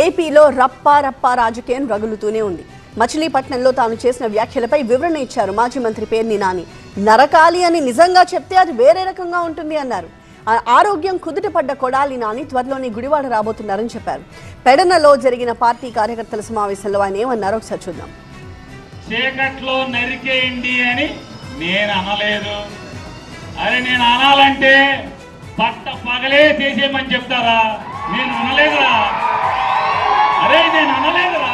ఏపీలో రప్పా రప్పా రాజకీయం రగులుతూనే ఉంది. మచిలీపట్నంలో తాను చేసిన వ్యాఖ్యలపై వివరణ ఇచ్చారు మాజీ మంత్రి పేర్ని నాని. నరకాలి అని నిజంగా చెప్తే అది వేరే రకంగా ఉంటుంది అన్నారు. ఆరోగ్యం కుదుటపడ్డ కొడాలి నాని త్వరలోనే గుడివాడ రాబోతున్నారని చెప్పారు. పెడనలో జరిగిన పార్టీ కార్యకర్తల సమావేశంలో ఆయన ఏమన్నారో ఒకసారి చూద్దాం. చీకట్లో నరికేయండి అని నేను అనలేదు. అరే నేను అనాలంటే పట్ట పగలే చేసేయమని చెప్తారా? నేను అనలేదురా. అరే నేను అనలేదురా.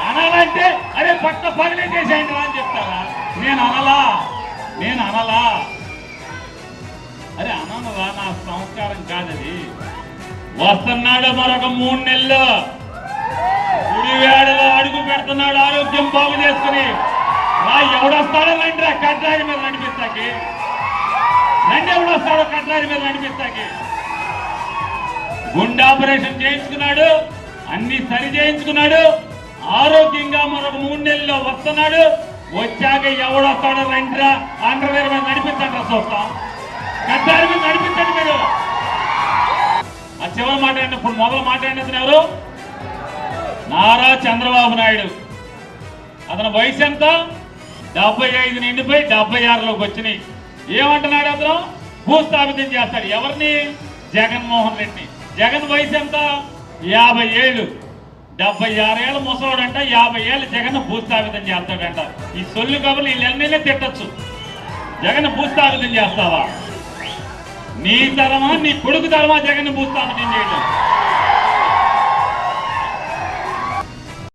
అనాలంటే అరే పట్ట పగలే చేసేయండి అని చెప్తారా? నేను అనలా. అరే అననురా, నా సంస్కారం కాదది. వస్తున్నాడు మరొక 3 నెలలు. గుడివాడలో అడుగు పెడుతున్నాడు ఆరోగ్యం బాగు చేసుకుని. ఎవడొస్తాడో రండి రా కట్రాయి మీద నడిపిస్తాకి. ఎవడొస్తాడో కట్రాయి మీద నడిపిస్తాకి. గుండె ఆపరేషన్ చేయించుకున్నాడు, అన్ని సరి చేయించుకున్నాడు. ఆరోగ్యంగా మరొక 3 నెలల్లో వస్తున్నాడు. వచ్చాక ఎవడొస్తాడో రండిరా అండర్వేర్ మీద నడిపించండి రా చూస్తాం. కట్టారి మీద నడిపించండి మీరు. ఆ చివరి మాట్లాడిన ఇప్పుడు మొదలు మాట్లాడినది ఎవరు? నారా చంద్రబాబు నాయుడు. అతని వయసు ఎంత? 75 నిండిపోయి 76లోకి వచ్చినాయి. ఏమంటున్నాడు అతను? భూస్థాపితం చేస్తాడు. ఎవరిని? జగన్మోహన్ రెడ్డి. జగన్ వయసు ఎంత? 50 ఏళ్ళు. 76 ఏళ్ళ ముసలోడంట 50 ఏళ్ళు జగన్ భూస్థాపితం చేస్తాడంట. ఈ సొల్లు కబుర్లు వీళ్ళెన్నైనా తిట్టచ్చు. జగన్ భూస్థాపితం చేస్తావా? నీ తరమా నీ కొడుకు తరమా జగన్ భూస్థాపితం చేయడం?